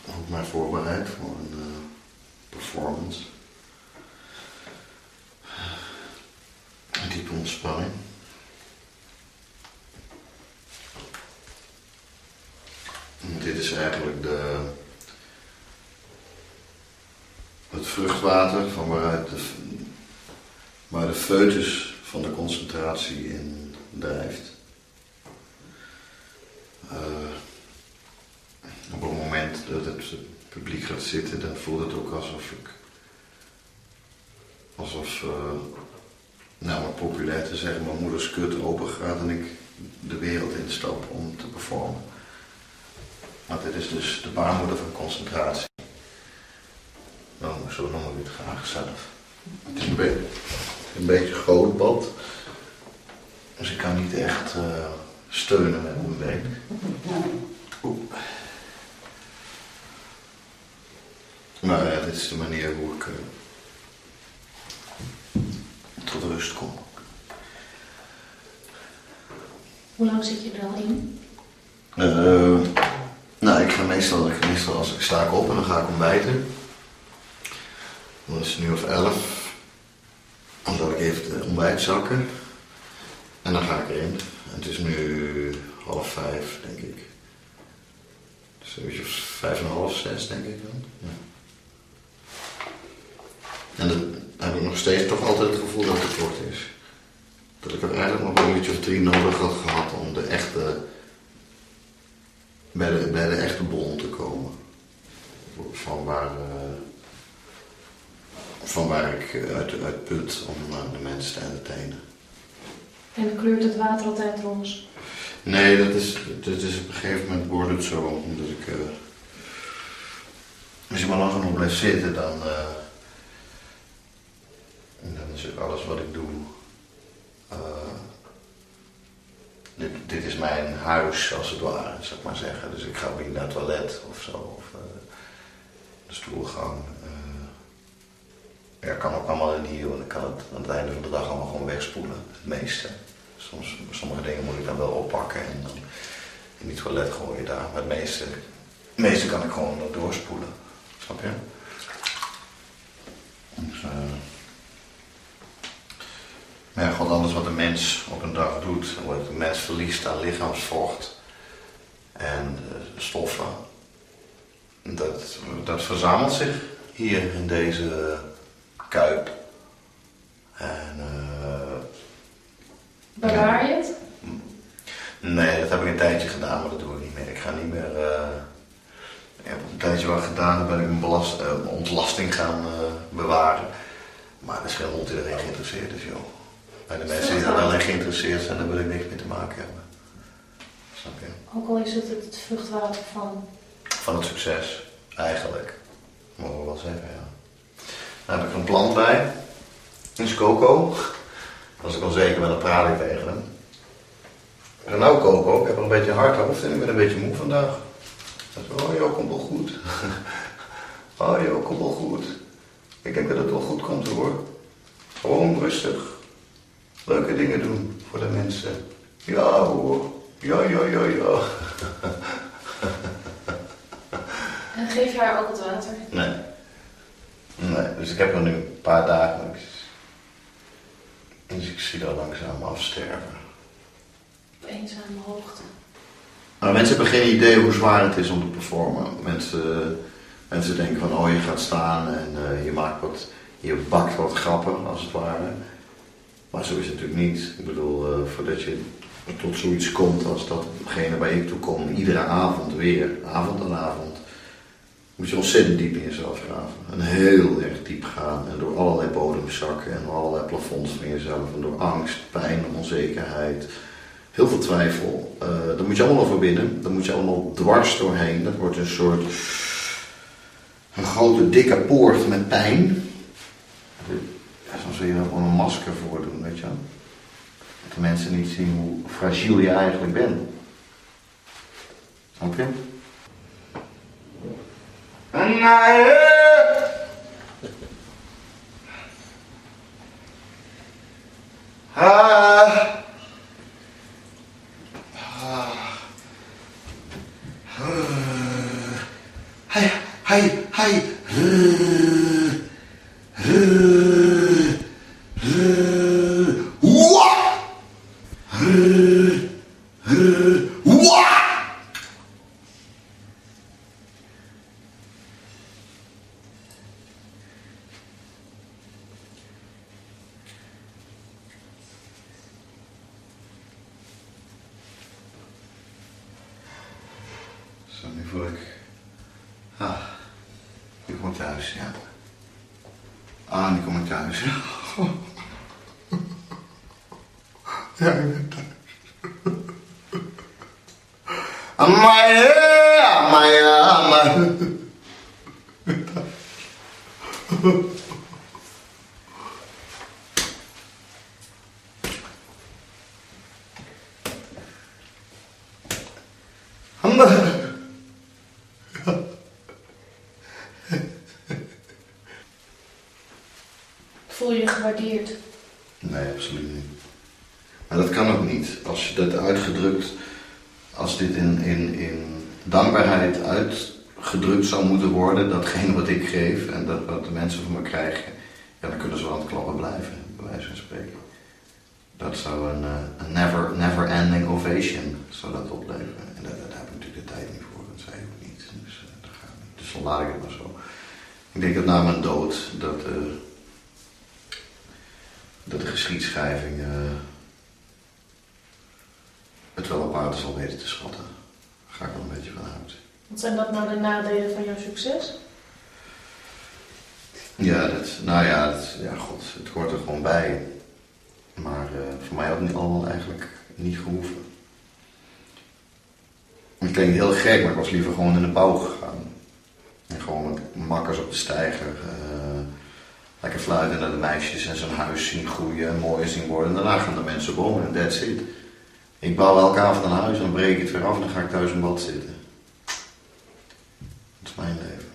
ook mij voorbereid voor een performance. Een diepe ontspanning. En dit is eigenlijk het vruchtwater van waaruit waar de foetus van de concentratie in drijft. Op het moment dat het publiek gaat zitten, dan voelt het ook alsof nou maar populair te zeggen, mijn moeders kut open gaat en ik de wereld instap om te performen. Maar dit is dus de baarmoeder van concentratie. Nou, zo noemen we het graag zelf. Het is een beetje groot bad. Dus ik kan niet echt steunen met mijn been. Maar ja, dit is de manier hoe ik tot rust kom. Hoe lang zit je er al in? Nou, ik ga meestal als ik sta ik op en dan ga ik ontbijten. Dan is het nu of 11. Dan zal ik even de ontbijt zakken. En dan ga ik erin. En het is nu 4:30, denk ik. Dus een beetje 5:30, 6 denk ik dan. Ja. En dan heb ik nog steeds toch altijd het gevoel dat het kort is. Dat ik er eigenlijk nog een uurtje of 3 nodig had gehad om bij de echte bron te komen. Van waar ik uit put om de mensen te entertainen. En kleurt het water altijd roze? Nee, dat is op een gegeven moment wordt het zo. Omdat als je maar lang genoeg blijft zitten, dan is ook alles wat ik doe. Dit is mijn huis, als het ware, zou ik maar zeggen. Dus ik ga ook niet naar het toilet of zo. Of de stoelgang. Ja, kan ook allemaal in hier, want ik kan het aan het einde van de dag allemaal gewoon wegspoelen. Het meeste. Sommige dingen moet ik dan wel oppakken en dan in die toilet gooien daar. Maar het meeste kan ik gewoon doorspoelen. Snap je? Dus, maar ja, god, alles wat een mens op een dag doet, wat een mens verliest aan lichaamsvocht en stoffen, dat verzamelt zich hier in deze kuip. En, bewaar je het? Nee, dat heb ik een tijdje gedaan, maar dat doe ik niet meer. Ik ga niet meer. Ik heb een tijdje wat gedaan, dan ben ik een ontlasting gaan bewaren. Maar er is geen hond die erin geïnteresseerd is, joh. Bij de mensen die er alleen geïnteresseerd zijn, daar wil ik niks mee te maken hebben. Snap je? Ook al is het vruchtwater van? Van het succes, eigenlijk. Mogen we wel zeggen, ja. Daar heb ik een plant bij. Dat is Coco. Als ik onzeker ben, dan praat ik tegen hem. En nou Coco, ik heb een beetje hard hoofd en ik ben een beetje moe vandaag. Hij zegt, oh joh, komt wel goed. Oh joh, komt wel goed. Ik denk dat het wel goed komt hoor. Gewoon rustig. Leuke dingen doen voor de mensen. Ja hoor. Ja. En geef je haar ook het water? Nee, dus ik heb er nu een paar dagen. Dus ik zie dat langzaam afsterven. Op eenzame hoogte. Maar mensen hebben geen idee hoe zwaar het is om te performen. Mensen denken van, oh je gaat staan en je bakt wat grappen als het ware. Maar zo is het natuurlijk niet. Ik bedoel, voordat je tot zoiets komt als datgene waar ik toe kom, iedere avond weer, avond aan avond, moet je ontzettend diep in jezelf graven. En heel erg diep gaan en door allerlei bodems zakken en allerlei plafonds van jezelf. En door angst, pijn, onzekerheid, heel veel twijfel. Daar moet je allemaal overwinnen. Daar moet je allemaal dwars doorheen. Dat wordt een grote dikke poort met pijn. Soms wil je er gewoon een masker voor doen, weet je wel. Dat de mensen niet zien hoe fragiel je eigenlijk bent. Snap je? Zo, nu voel ik... nu kom ik thuis, ja. Nu kom ik thuis. Ja, ik ben thuis. Amaya. Voel je je gewaardeerd? Nee, absoluut niet. Maar dat kan ook niet. Als je dat uitgedrukt, als dit in dankbaarheid uitgedrukt zou moeten worden, datgene wat ik geef en dat wat de mensen van me krijgen, ja, dan kunnen ze wel aan het klappen blijven, bij wijze van spreken. Dat zou een never-ending ovation zou dat opleveren. En daar heb ik natuurlijk de tijd niet voor, dat zei ik ook niet. Dus dan laat ik het maar zo. Ik denk dat na mijn dood, dat de geschiedschrijving het wel apart zal weten te schatten. Daar ga ik wel een beetje van uit. Wat zijn dat nou de nadelen van jouw succes? Ja, god, het hoort er gewoon bij. Maar voor mij had het allemaal eigenlijk niet gehoeven. Het klinkt heel gek, maar ik was liever gewoon in de bouw gegaan. En gewoon met makkers op de steiger. Lekker fluiten naar de meisjes en zo'n huis zien groeien en mooi zien worden. En daarna gaan de mensen wonen en that's it. Ik bouw elke avond een huis en dan breek ik het weer af en dan ga ik thuis in bad zitten. Dat is mijn leven.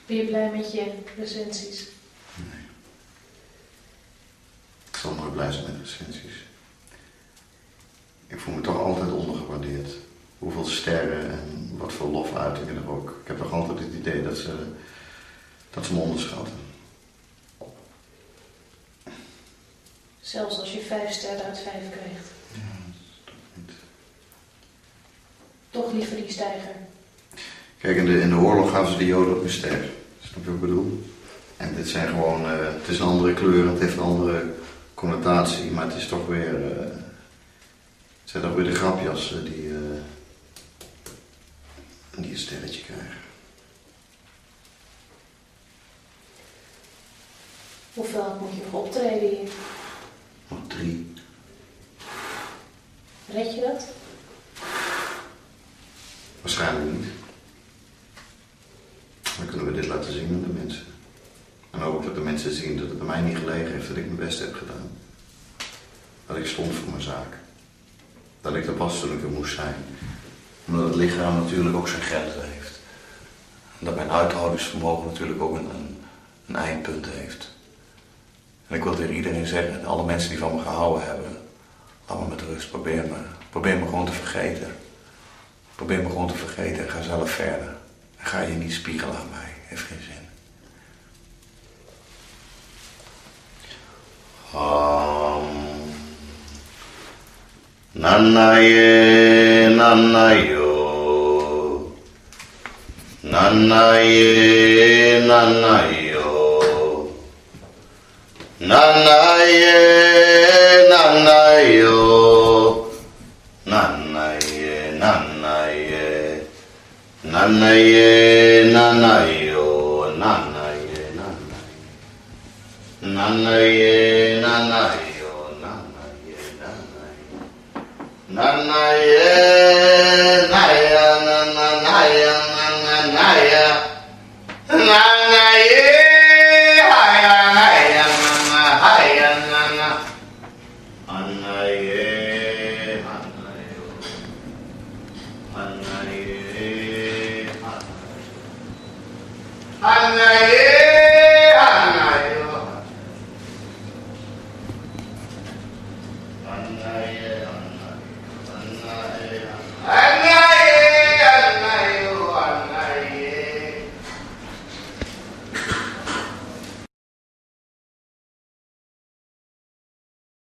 Ben je blij met je recensies? Nee. Ik zal nooit blij zijn met recensies. Ik voel me toch altijd ondergewaardeerd. Hoeveel sterren en wat voor lofuitingen er ook. Ik heb toch altijd het idee dat ze me onderschatten. Zelfs als je 5 sterren uit 5 krijgt. Ja, dat is toch niet. Toch liever die steiger. Kijk, in de oorlog gaven ze de Joden op een ster. Snap je wat ik bedoel? En dit zijn gewoon, het is een andere kleur en het heeft een andere connotatie, maar het is toch weer, het zijn toch weer de grapjassen die een sterretje krijgen. Hoeveel moet je nog optreden hier? Nog 3. Red je dat? Waarschijnlijk niet. Dan kunnen we dit laten zien aan de mensen. En ook dat de mensen zien dat het bij mij niet gelegen heeft dat ik mijn best heb gedaan. Dat ik stond voor mijn zaak. Dat ik er was toen ik er moest zijn. Omdat het lichaam natuurlijk ook zijn grenzen heeft. En dat mijn uithoudingsvermogen natuurlijk ook een eindpunt heeft. En ik wil tegen iedereen zeggen, alle mensen die van me gehouden hebben, laat me met rust, probeer me gewoon te vergeten. Probeer me gewoon te vergeten en ga zelf verder. En ga je niet spiegelen aan mij, heeft geen zin. Nanaye, nanayo. Nanaye, nanayo. Nanaye, nanayo. Nanaye, nanaye. Nanaye, nanayo. Nanaye, nanayo, nanaye, nanaye. Nanaye, naya, nananaya, nananaya. Nanaye, haya, haya, nana, haya, nana. Anaye, anayo. Anaye, anayo. Anaye.